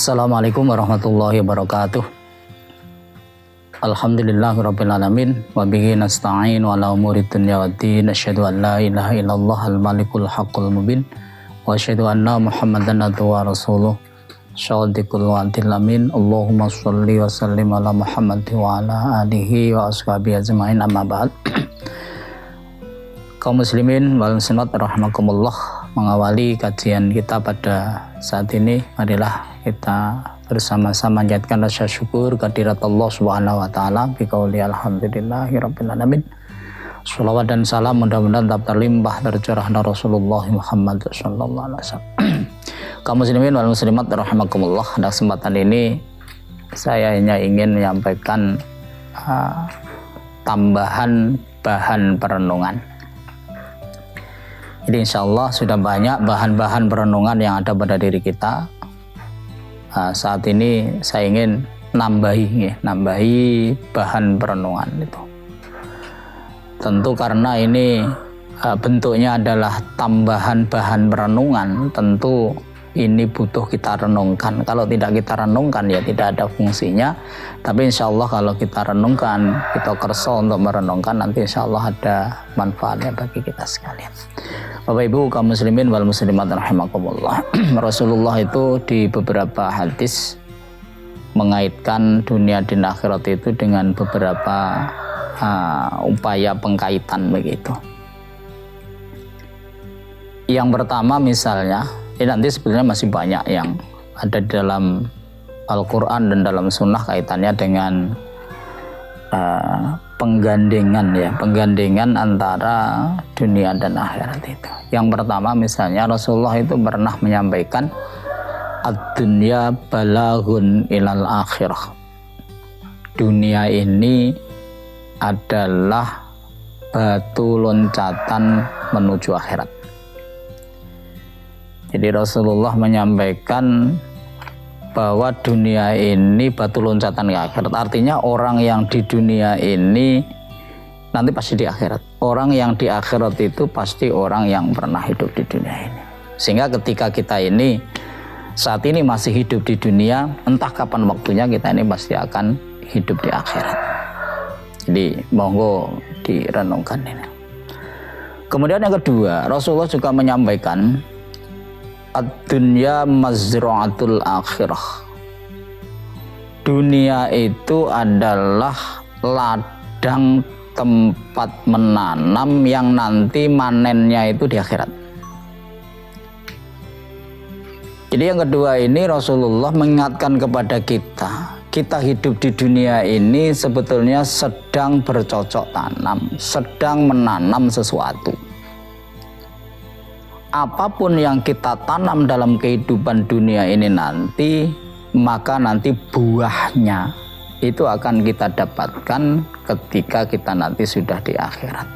Assalamualaikum warahmatullahi wabarakatuh. Alhamdulillahirabbil alamin wa bihi nasta'in wa ala umuri dunya waddin. Asyhadu an la ilaha illallah al-malikul haqqul mubin wa asyhadu anna Muhammadan abduhu wa rasuluh syadiqul wa'dil amin. Allahumma shalli wa sallim ala Muhammad wa ala alihi wa ashabihi ajmain, amma ba'd. Kaum muslimin wal muslimat rahimakumullah, mengawali kajian kita pada saat ini, marilah kita bersama-sama menjadikan rasa syukur kehadirat Allah Subhanahu wa taala biqauli alhamdulillahirabbil alamin. Shalawat dan salam mudah-mudahan tetap terlimpah tercurah dari Rasulullah Muhammad sallallahu alaihi wasallam. Kaum muslimin wal muslimat rahimakumullah, pada kesempatan ini saya hanya ingin menyampaikan tambahan bahan perenungan. Jadi insya Allah sudah banyak bahan-bahan perenungan yang ada pada diri kita. Saat ini saya ingin nambahi bahan perenungan itu. Tentu karena ini bentuknya adalah tambahan bahan perenungan, tentu ini butuh kita renungkan. Kalau tidak kita renungkan ya tidak ada fungsinya. Tapi insya Allah kalau kita renungkan, kita kerso untuk merenungkan, nanti insya Allah ada manfaatnya bagi kita sekalian. Bapak Ibu kaum muslimin wal muslimat rahimakumullah. Rasulullah itu di beberapa hadis mengaitkan dunia dan akhirat itu dengan beberapa upaya pengkaitan begitu. Yang pertama misalnya, ini nanti sebenarnya masih banyak yang ada di dalam Al-Quran dan dalam Sunnah kaitannya dengan penggandengan antara dunia dan akhirat itu. Yang pertama misalnya Rasulullah itu pernah menyampaikan ad-dunya balaghun ilal akhirah. Dunia ini adalah batu loncatan menuju akhirat. Jadi Rasulullah menyampaikan bahwa dunia ini batu loncatan ke akhirat. Artinya orang yang di dunia ini nanti pasti di akhirat. Orang yang di akhirat itu pasti orang yang pernah hidup di dunia ini. Sehingga ketika kita ini saat ini masih hidup di dunia, entah kapan waktunya kita ini pasti akan hidup di akhirat. Jadi monggo direnungkan ini. Kemudian yang kedua, Rasulullah juga menyampaikan ad-dunya mazra'atul akhirah. Dunia itu adalah ladang tempat menanam yang nanti manennya itu di akhirat. Jadi yang kedua ini Rasulullah mengingatkan kepada kita hidup di dunia ini sebetulnya sedang bercocok tanam, sedang menanam sesuatu. Apapun yang kita tanam dalam kehidupan dunia ini nanti, maka nanti buahnya itu akan kita dapatkan ketika kita nanti sudah di akhirat.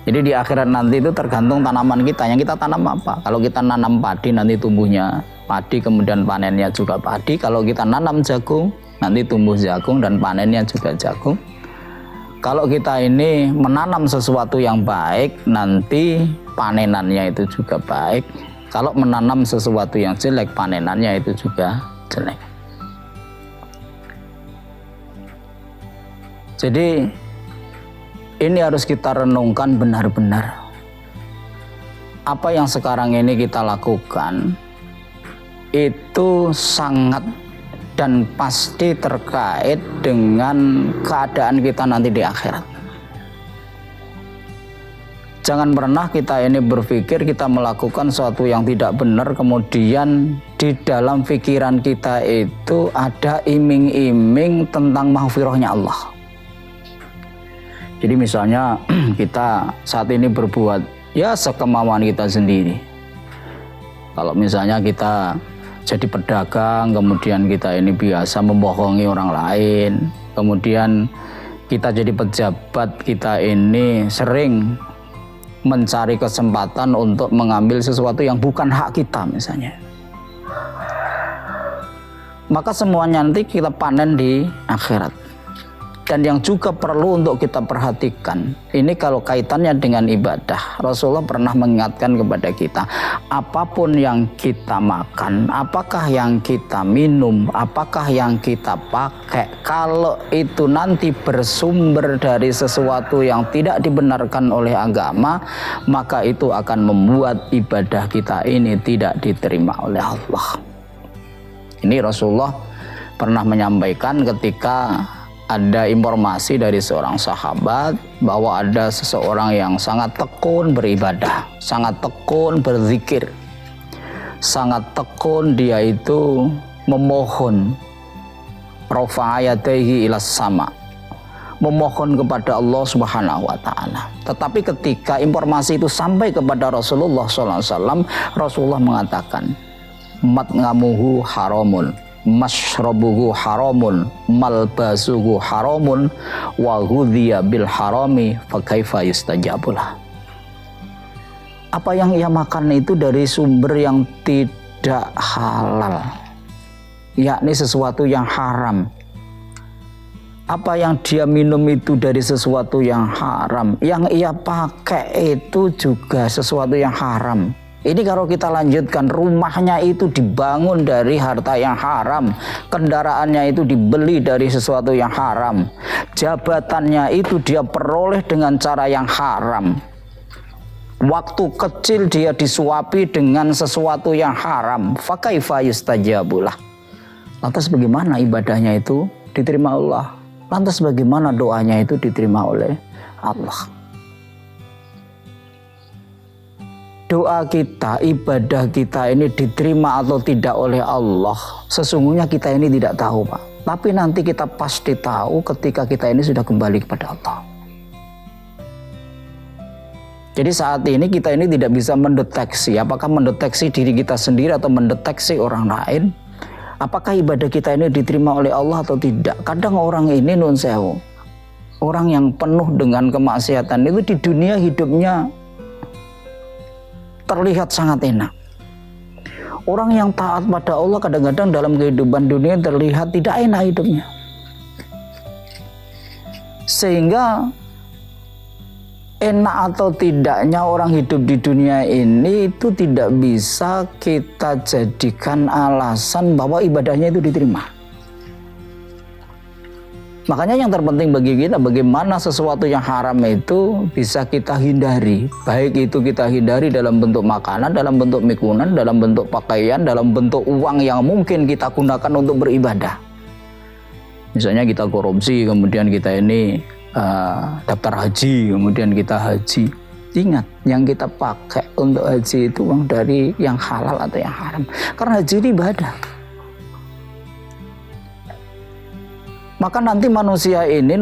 Jadi di akhirat nanti itu tergantung tanaman kita, yang kita tanam apa. Kalau kita nanam padi nanti tumbuhnya padi, kemudian panennya juga padi. Kalau kita nanam jagung nanti tumbuh jagung dan panennya juga jagung. Kalau kita ini menanam sesuatu yang baik, nanti panenannya itu juga baik. Kalau menanam sesuatu yang jelek, panenannya itu juga jelek. Jadi ini harus kita renungkan benar-benar. Apa yang sekarang ini kita lakukan itu sangat dan pasti terkait dengan keadaan kita nanti di akhirat. Jangan pernah kita ini berpikir kita melakukan sesuatu yang tidak benar, kemudian di dalam pikiran kita itu ada iming-iming tentang maghfirahnya Allah. Jadi misalnya kita saat ini berbuat ya sekemauan kita sendiri. Kalau misalnya kita jadi pedagang, kemudian kita ini biasa membohongi orang lain, kemudian kita jadi pejabat, kita ini sering mencari kesempatan untuk mengambil sesuatu yang bukan hak kita misalnya. Maka semuanya nanti kita panen di akhirat. Dan yang juga perlu untuk kita perhatikan, ini kalau kaitannya dengan ibadah, Rasulullah pernah mengingatkan kepada kita, apapun yang kita makan, apakah yang kita minum, apakah yang kita pakai, kalau itu nanti bersumber dari sesuatu yang tidak dibenarkan oleh agama, maka itu akan membuat ibadah kita ini tidak diterima oleh Allah. Ini Rasulullah pernah menyampaikan ketika ada informasi dari seorang sahabat bahwa ada seseorang yang sangat tekun beribadah, sangat tekun berzikir, sangat tekun dia itu memohon, rafa'ayataihi ilas sama, memohon kepada Allah Subhanahu wa taala. Tetapi ketika informasi itu sampai kepada Rasulullah SAW, Rasulullah mengatakan, mat'amuhu haramun, mashrabuhu haramun, malbasuhu haramun, wa ghudhiya bil harami, fa kaifa yustajabulah. Apa yang ia makan itu dari sumber yang tidak halal, yakni sesuatu yang haram. Apa yang dia minum itu dari sesuatu yang haram, yang ia pakai itu juga sesuatu yang haram. Ini kalau kita lanjutkan, rumahnya itu dibangun dari harta yang haram, kendaraannya itu dibeli dari sesuatu yang haram, jabatannya itu dia peroleh dengan cara yang haram, waktu kecil dia disuapi dengan sesuatu yang haram, fa kaifa yustajabulah. Lantas bagaimana ibadahnya itu diterima Allah? Lantas bagaimana doanya itu diterima oleh Allah? Doa kita, ibadah kita ini diterima atau tidak oleh Allah, sesungguhnya kita ini tidak tahu, Pak. Tapi nanti kita pasti tahu ketika kita ini sudah kembali kepada Allah. Jadi saat ini kita ini tidak bisa mendeteksi, apakah mendeteksi diri kita sendiri atau mendeteksi orang lain, apakah ibadah kita ini diterima oleh Allah atau tidak. Kadang orang ini nun sewu, orang yang penuh dengan kemaksiatan itu di dunia hidupnya terlihat sangat enak. Orang yang taat pada Allah kadang-kadang dalam kehidupan dunia terlihat tidak enak hidupnya. Sehingga enak atau tidaknya orang hidup di dunia ini itu tidak bisa kita jadikan alasan bahwa ibadahnya itu diterima. Makanya yang terpenting bagi kita, bagaimana sesuatu yang haram itu bisa kita hindari. Baik itu kita hindari dalam bentuk makanan, dalam bentuk mikunan, dalam bentuk pakaian, dalam bentuk uang yang mungkin kita gunakan untuk beribadah. Misalnya kita korupsi, kemudian kita ini daftar haji, kemudian kita haji. Ingat, yang kita pakai untuk haji itu uang dari yang halal atau yang haram. Karena haji ini ibadah. Maka nanti manusia ini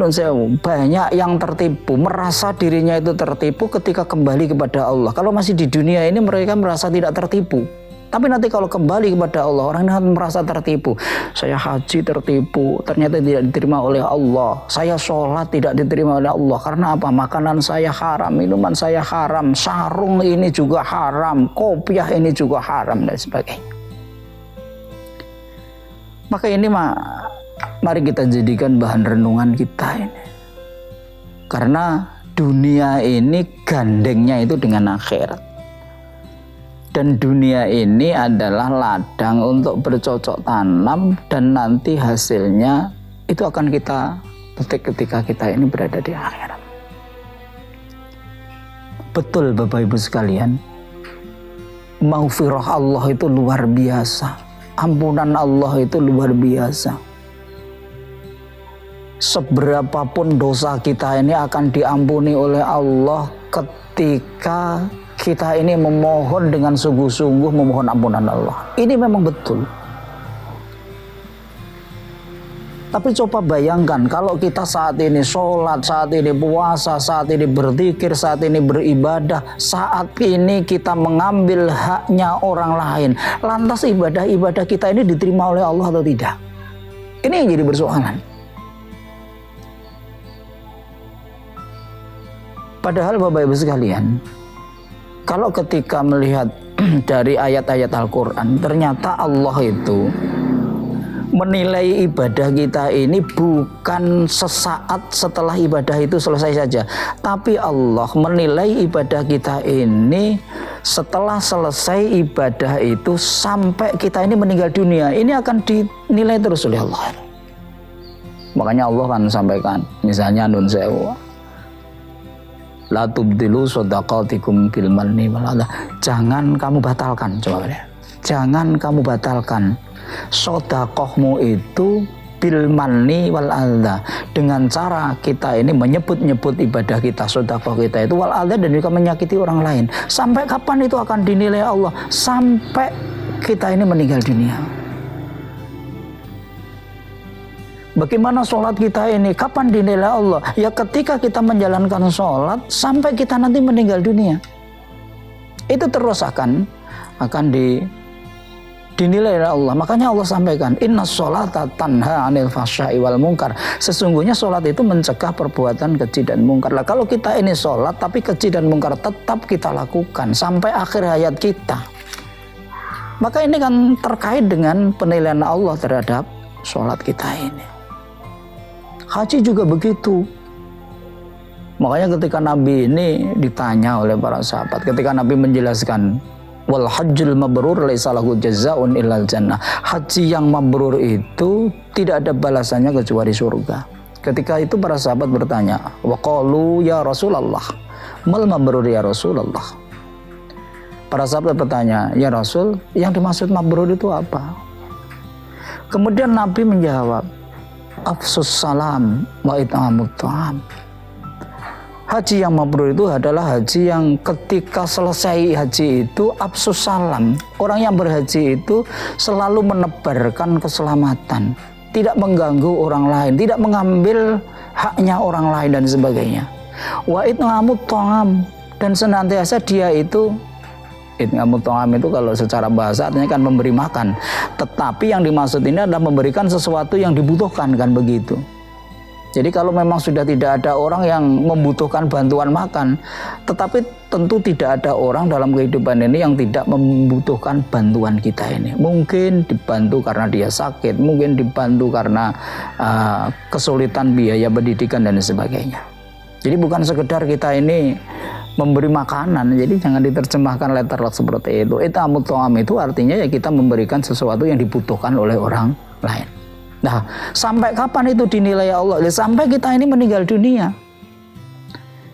banyak yang tertipu, merasa dirinya itu tertipu ketika kembali kepada Allah. Kalau masih di dunia ini mereka merasa tidak tertipu. Tapi nanti kalau kembali kepada Allah, orang ini merasa tertipu. Saya haji tertipu, ternyata tidak diterima oleh Allah. Saya sholat tidak diterima oleh Allah. Karena apa? Makanan saya haram, minuman saya haram, sarung ini juga haram, kopiah ini juga haram, dan sebagainya. Maka ini mari kita jadikan bahan renungan kita ini. Karena dunia ini gandengnya itu dengan akhirat. Dan dunia ini adalah ladang untuk bercocok tanam, dan nanti hasilnya itu akan kita petik ketika kita ini berada di akhirat. Betul Bapak Ibu sekalian, maghfirah Allah itu luar biasa, ampunan Allah itu luar biasa. Seberapapun dosa kita ini akan diampuni oleh Allah ketika kita ini memohon dengan sungguh-sungguh memohon ampunan Allah. Ini memang betul. Tapi coba bayangkan kalau kita saat ini sholat, saat ini puasa, saat ini berzikir, saat ini beribadah, saat ini kita mengambil haknya orang lain, lantas ibadah-ibadah kita ini diterima oleh Allah atau tidak? Ini yang jadi persoalan. Padahal Bapak Ibu sekalian, kalau ketika melihat dari ayat-ayat Al-Quran, ternyata Allah itu menilai ibadah kita ini bukan sesaat setelah ibadah itu selesai saja, tapi Allah menilai ibadah kita ini setelah selesai ibadah itu sampai kita ini meninggal dunia. Ini akan dinilai terus oleh Allah. Makanya Allah kan sampaikan, misalnya nun sewu, la tubdilu shadaqatikum bil manni wal adha. Jangan kamu batalkan, coba ya. Jangan kamu batalkan sedekahmu itu bil manni wal adha, dengan cara kita ini menyebut-nyebut ibadah kita, sedekah kita itu wal adha, dan juga menyakiti orang lain. Sampai kapan itu akan dinilai Allah? Sampai kita ini meninggal dunia. Bagaimana sholat kita ini? Kapan dinilai Allah? Ya ketika kita menjalankan sholat sampai kita nanti meninggal dunia. Itu terus akan dinilai oleh Allah. Makanya Allah sampaikan, inna sholata tanha anil fahsya'i wal munkar. Sesungguhnya sholat itu mencegah perbuatan keji dan mungkar. Lah kalau kita ini sholat tapi keji dan mungkar tetap kita lakukan sampai akhir hayat kita, maka ini kan terkait dengan penilaian Allah terhadap sholat kita ini. Haji juga begitu. Makanya ketika Nabi ini ditanya oleh para sahabat, ketika Nabi menjelaskan wal hajjul mabrur laisa lahu jazaa'un illal jannah. Haji yang mabrur itu tidak ada balasannya kecuali surga. Ketika itu para sahabat bertanya, wa qalu ya Rasulullah, mal mabrur ya Rasulullah. Para sahabat bertanya, ya Rasul, yang dimaksud mabrur itu apa? Kemudian Nabi menjawab, afsus salam wa it'amut ta'am. Haji yang mabrur itu adalah haji yang ketika selesai haji itu afsus salam. Orang yang berhaji itu selalu menebarkan keselamatan, tidak mengganggu orang lain, tidak mengambil haknya orang lain dan sebagainya. Wa it'amut ta'am, dan senantiasa dia itu, it'amut ta'am itu kalau secara bahasa artinya kan memberi makan. Tetapi yang dimaksud ini adalah memberikan sesuatu yang dibutuhkan, kan begitu. Jadi kalau memang sudah tidak ada orang yang membutuhkan bantuan makan, tetapi tentu tidak ada orang dalam kehidupan ini yang tidak membutuhkan bantuan kita ini. Mungkin dibantu karena dia sakit, mungkin dibantu karena kesulitan biaya pendidikan dan sebagainya. Jadi bukan sekedar kita ini memberi makanan, jadi jangan diterjemahkan letterlock seperti itu. It'amut ta'am itu artinya ya kita memberikan sesuatu yang dibutuhkan oleh orang lain. Nah, sampai kapan itu dinilai Allah? Sampai kita ini meninggal dunia.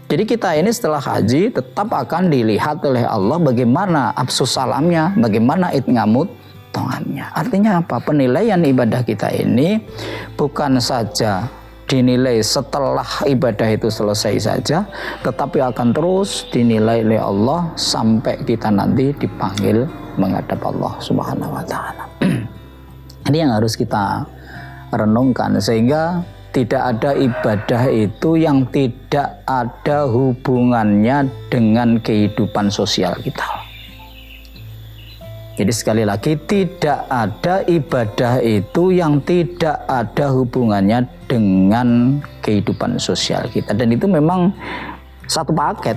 Jadi kita ini setelah haji tetap akan dilihat oleh Allah bagaimana absus salamnya, bagaimana it'amut ta'amnya. Artinya apa? Penilaian ibadah kita ini bukan saja dinilai setelah ibadah itu selesai saja, tetapi akan terus dinilai oleh Allah sampai kita nanti dipanggil menghadap Allah Subhanahu wa taala. Ini yang harus kita renungkan, sehingga tidak ada ibadah itu yang tidak ada hubungannya dengan kehidupan sosial kita. Jadi sekali lagi, tidak ada ibadah itu yang tidak ada hubungannya dengan kehidupan sosial kita. Dan itu memang satu paket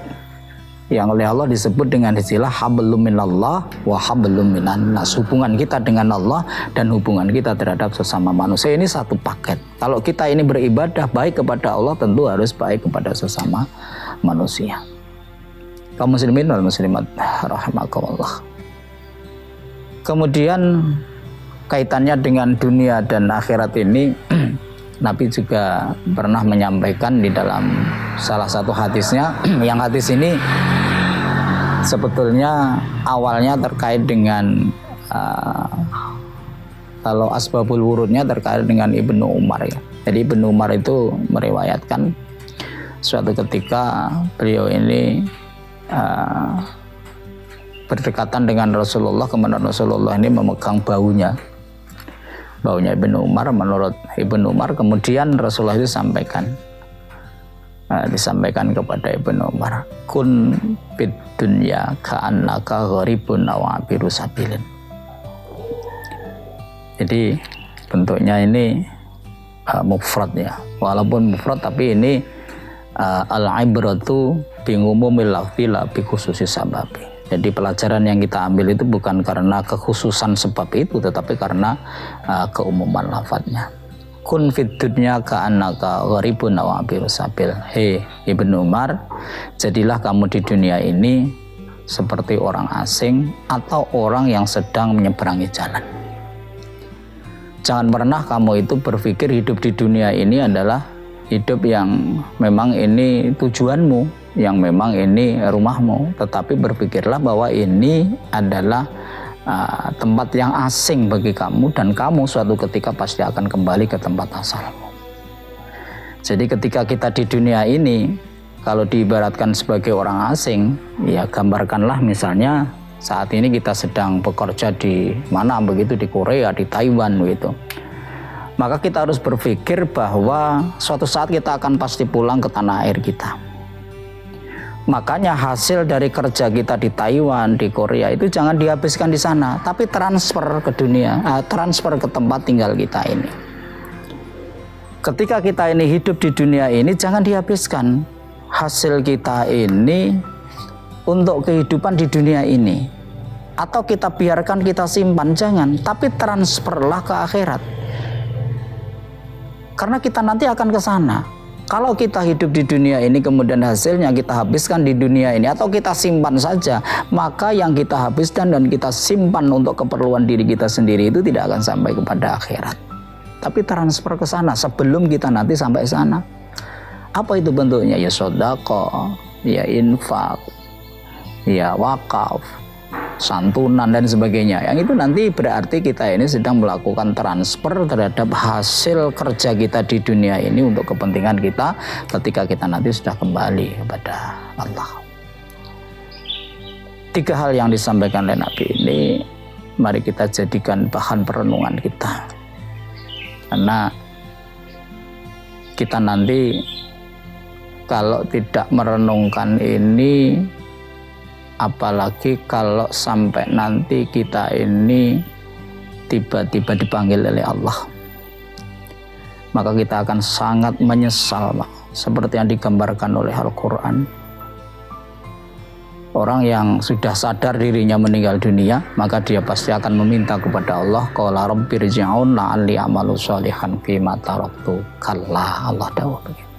yang oleh Allah disebut dengan istilah hablum minallah wa hablum minan nas. Hubungan kita dengan Allah dan hubungan kita terhadap sesama manusia ini satu paket. Kalau kita ini beribadah baik kepada Allah, tentu harus baik kepada sesama manusia. Kaum muslimin wal muslimat rahimakumullah. Kemudian kaitannya dengan dunia dan akhirat ini Nabi juga pernah menyampaikan di dalam salah satu hadisnya, yang hadis ini sebetulnya awalnya terkait dengan kalau asbabul wurudnya terkait dengan Ibnu Umar ya. Jadi Ibnu Umar itu meriwayatkan suatu ketika beliau ini berdekatan dengan Rasulullah, kemudian Rasulullah ini memegang baunya Ibnu Umar. Menurut Ibnu Umar, kemudian Rasulullah itu disampaikan kepada Ibnu Umar, kun bid dunya ka'annaka gharibun aw abiru sabilin. Jadi bentuknya ini mufrad ya, walaupun mufrad tapi ini al-ibratu bi umumil lafzi la bi khususis sababi. Jadi pelajaran yang kita ambil itu bukan karena kekhususan sebab itu, tetapi karena keumuman lafadznya. Kun fid dunya ka'annaka gharibun aw abiru sabil. Hei Ibnu Umar, jadilah kamu di dunia ini seperti orang asing atau orang yang sedang menyeberangi jalan. Jangan pernah kamu itu berpikir hidup di dunia ini adalah hidup yang memang ini tujuanmu, yang memang ini rumahmu, tetapi berpikirlah bahwa ini adalah tempat yang asing bagi kamu, dan kamu suatu ketika pasti akan kembali ke tempat asalmu. Jadi ketika kita di dunia ini, kalau diibaratkan sebagai orang asing, ya gambarkanlah misalnya saat ini kita sedang bekerja di mana begitu, di Korea, di Taiwan begitu. Maka kita harus berpikir bahwa suatu saat kita akan pasti pulang ke tanah air kita. Makanya hasil dari kerja kita di Taiwan, di Korea itu jangan dihabiskan di sana, tapi transfer ke dunia, transfer ke tempat tinggal kita ini. Ketika kita ini hidup di dunia ini, jangan dihabiskan hasil kita ini untuk kehidupan di dunia ini, atau kita biarkan, kita simpan, jangan, tapi transferlah ke akhirat. Karena kita nanti akan ke sana. Kalau kita hidup di dunia ini kemudian hasilnya kita habiskan di dunia ini atau kita simpan saja, maka yang kita habiskan dan kita simpan untuk keperluan diri kita sendiri itu tidak akan sampai kepada akhirat. Tapi transfer ke sana sebelum kita nanti sampai sana. Apa itu bentuknya? Ya sedekah, ya infak, ya wakaf, santunan dan sebagainya. Yang itu nanti berarti kita ini sedang melakukan transfer terhadap hasil kerja kita di dunia ini untuk kepentingan kita ketika kita nanti sudah kembali kepada Allah. 3 hal yang disampaikan oleh Nabi ini mari kita jadikan bahan perenungan kita, karena kita nanti kalau tidak merenungkan ini, apalagi kalau sampai nanti kita ini tiba-tiba dipanggil oleh Allah, maka kita akan sangat menyesal, Pak. Seperti yang digambarkan oleh Al-Quran, orang yang sudah sadar dirinya meninggal dunia, maka dia pasti akan meminta kepada Allah, qala rabbirji'un la'alli a'malu sholihan fima taraktu. Kalla, Allah dawuh begitu.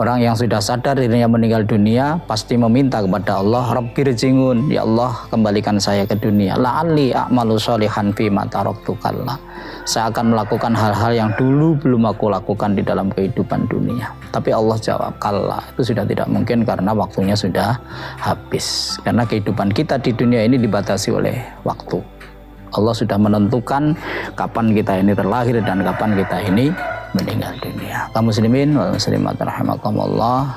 Orang yang sudah sadar dirinya meninggal dunia pasti meminta kepada Allah, Rabbirji'un, ya Allah kembalikan saya ke dunia, la'alli a'malu sholihan fima taraktu. Kalla, saya akan melakukan hal-hal yang dulu belum aku lakukan di dalam kehidupan dunia. Tapi Allah jawab, kalla, itu sudah tidak mungkin karena waktunya sudah habis. Karena kehidupan kita di dunia ini dibatasi oleh waktu. Allah sudah menentukan kapan kita ini terlahir dan kapan kita ini meninggal dunia. Kaum muslimin wal muslimat rahimakumullah,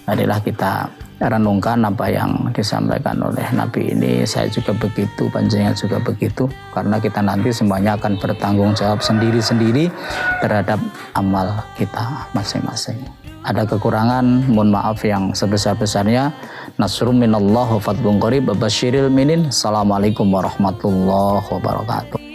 marilah kita renungkan apa yang disampaikan oleh Nabi ini. Saya juga begitu, panjenengan juga begitu, karena kita nanti semuanya akan bertanggung jawab sendiri-sendiri terhadap amal kita masing-masing. Ada kekurangan, mohon maaf yang sebesar-besarnya. Nasrum minallah wa fadlun qarib, basyiril minin. Assalamualaikum warahmatullahi wabarakatuh.